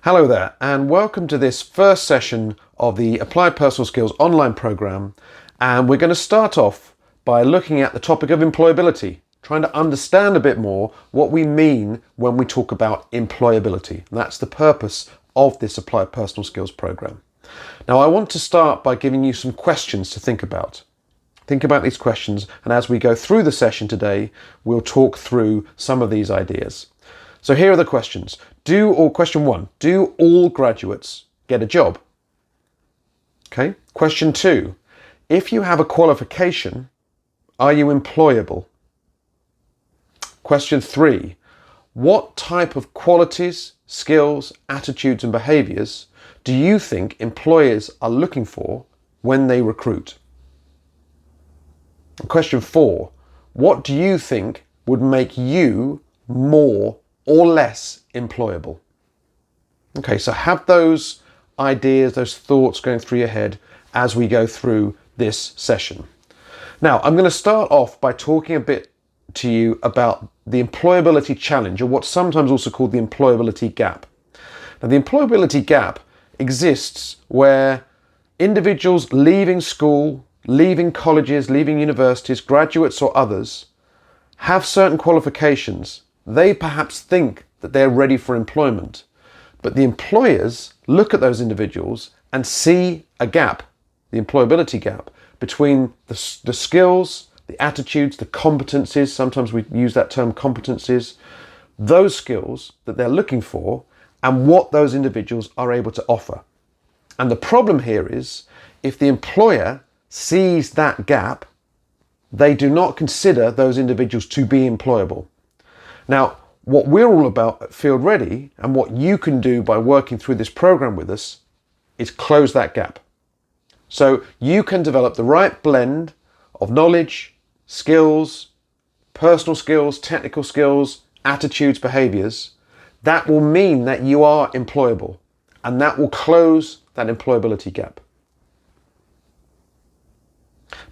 Hello there, and welcome to this first session of the Applied Personal Skills online program. And we're going to start off by looking at the topic of employability, trying to understand a bit more what we mean when we talk about employability. And that's the purpose of this Applied Personal Skills program. Now, I want to start by giving you some questions to think about. Think about these questions, and as we go through the session today, we'll talk through some of these ideas. So here are the questions. Question one, do all graduates get a job? Okay. Question two, if you have a qualification, are you employable? Question three, what type of qualities, skills, attitudes and behaviours do you think employers are looking for when they recruit? Question four, what do you think would make you more or less employable? Okay, so have those ideas, those thoughts going through your head as we go through this session. Now, I'm going to start off by talking a bit to you about the employability challenge, or what's sometimes also called the employability gap. Now, the employability gap exists where individuals leaving school, leaving colleges, leaving universities, graduates or others, have certain qualifications. They perhaps think that they're ready for employment, but the employers look at those individuals and see a gap, the employability gap, between the skills, the attitudes, the competencies, sometimes we use that term competencies, those skills that they're looking for and what those individuals are able to offer. And the problem here is, if the employer sees that gap, they do not consider those individuals to be employable. Now, what we're all about at Field Ready, and what you can do by working through this program with us, is close that gap. So you can develop the right blend of knowledge, skills, personal skills, technical skills, attitudes, behaviors, that will mean that you are employable, and that will close that employability gap.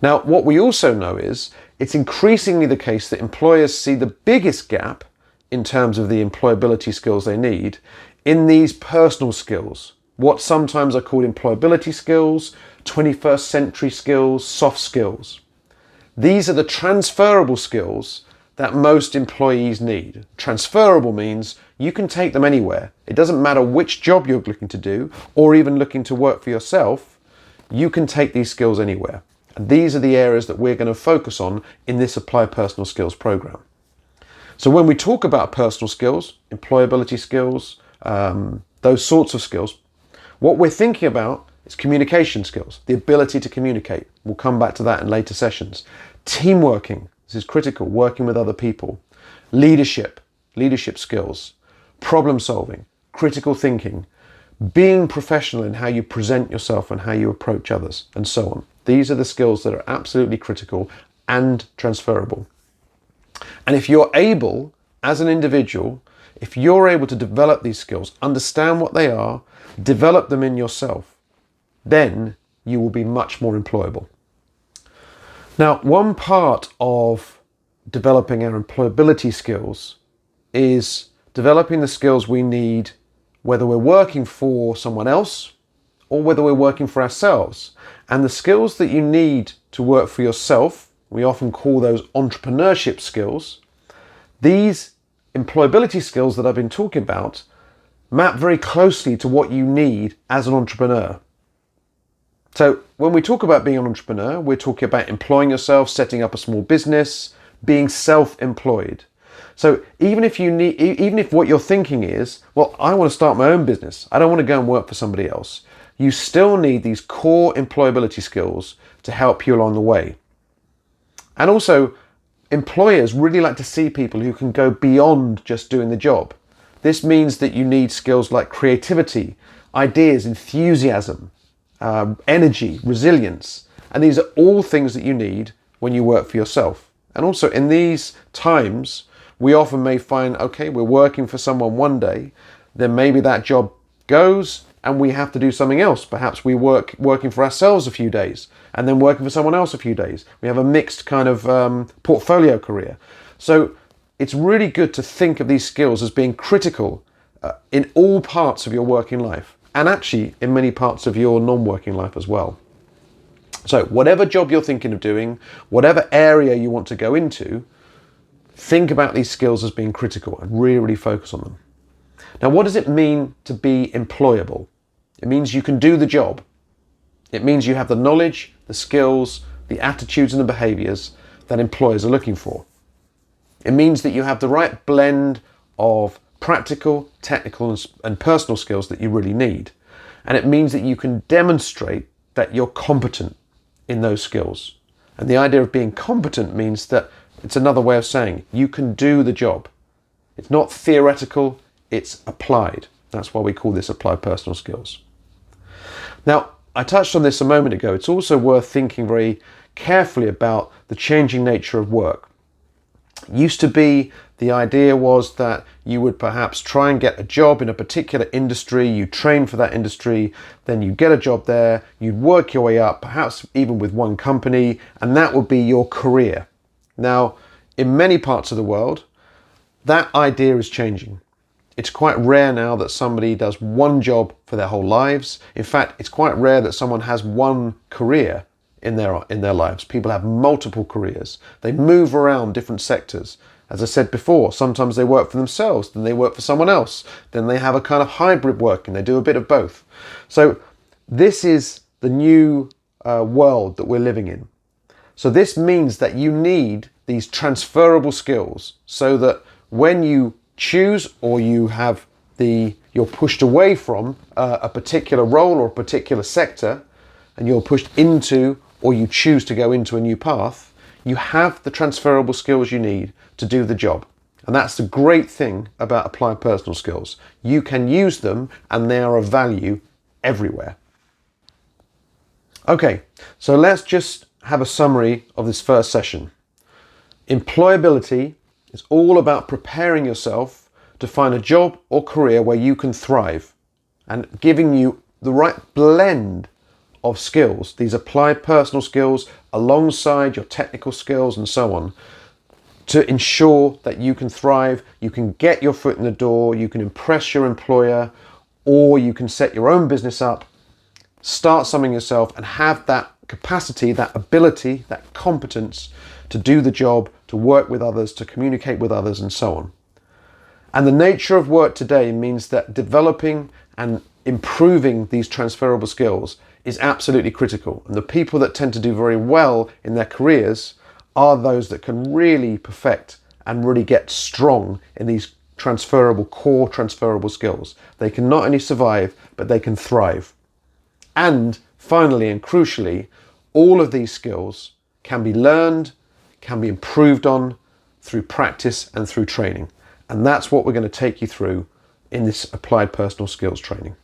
Now, what we also know is it's increasingly the case that employers see the biggest gap in terms of the employability skills they need in these personal skills, what sometimes are called employability skills, 21st century skills, soft skills. These are the transferable skills that most employees need. Transferable means you can take them anywhere. It doesn't matter which job you're looking to do or even looking to work for yourself, you can take these skills anywhere. And these are the areas that we're going to focus on in this Applied Personal Skills program. So when we talk about personal skills, employability skills, those sorts of skills, what we're thinking about is communication skills, the ability to communicate. We'll come back to that in later sessions. Teamworking, this is critical, working with other people. Leadership skills, problem solving, critical thinking, being professional in how you present yourself and how you approach others, and so on. These are the skills that are absolutely critical and transferable. And if you're able, as an individual, if you're able to develop these skills, understand what they are, develop them in yourself, then you will be much more employable. Now, one part of developing our employability skills is developing the skills we need, whether we're working for someone else or whether we're working for ourselves. And the skills that you need to work for yourself, we often call those entrepreneurship skills. These employability skills that I've been talking about map very closely to what you need as an entrepreneur. So when we talk about being an entrepreneur, we're talking about employing yourself, setting up a small business, being self-employed. So even if what you're thinking is, well, I want to start my own business, I don't want to go and work for somebody else, you still need these core employability skills to help you along the way. And also, employers really like to see people who can go beyond just doing the job. This means that you need skills like creativity, ideas, enthusiasm, energy, resilience. And these are all things that you need when you work for yourself. And also in these times, we often may find, okay, we're working for someone one day, then maybe that job goes and we have to do something else. Perhaps we working for ourselves a few days and then working for someone else a few days. We have a mixed kind of portfolio career. So it's really good to think of these skills as being critical in all parts of your working life, and actually in many parts of your non-working life as well. So whatever job you're thinking of doing, whatever area you want to go into, think about these skills as being critical and really focus on them. Now, what does it mean to be employable? It means you can do the job. It means you have the knowledge, the skills, the attitudes and the behaviors that employers are looking for. It means that you have the right blend of practical, technical and personal skills that you really need. And it means that you can demonstrate that you're competent in those skills. And the idea of being competent means that it's another way of saying you can do the job. It's not theoretical, it's applied. That's why we call this applied personal skills. Now, I touched on this a moment ago. It's also worth thinking very carefully about the changing nature of work. It used to be the idea was that you would perhaps try and get a job in a particular industry, you train for that industry, then you get a job there, you'd work your way up, perhaps even with one company, and that would be your career. Now, in many parts of the world, that idea is changing. It's quite rare now that somebody does one job for their whole lives. In fact, it's quite rare that someone has one career in their lives. People have multiple careers. They move around different sectors. As I said before, sometimes they work for themselves, then they work for someone else, then they have a kind of hybrid working, they do a bit of both. So this is the new world that we're living in. So this means that you need these transferable skills so that when you choose or you're pushed away from a particular role or a particular sector and you're pushed into or you choose to go into a new path, you have the transferable skills you need to do the job. And that's the great thing about applied personal skills. You can use them and they are of value everywhere. Okay, so let's just have a summary of this first session. Employability is all about preparing yourself to find a job or career where you can thrive and giving you the right blend of skills, these applied personal skills alongside your technical skills and so on, to ensure that you can thrive, you can get your foot in the door, you can impress your employer, or you can set your own business up, start something yourself and have that capacity, that ability, that competence to do the job, to work with others, to communicate with others and so on. And the nature of work today means that developing and improving these transferable skills is absolutely critical. And the people that tend to do very well in their careers are those that can really perfect and really get strong in these core transferable skills. They can not only survive, but they can thrive. And finally and crucially, all of these skills can be learned, can be improved on through practice and through training. And that's what we're going to take you through in this applied personal skills training.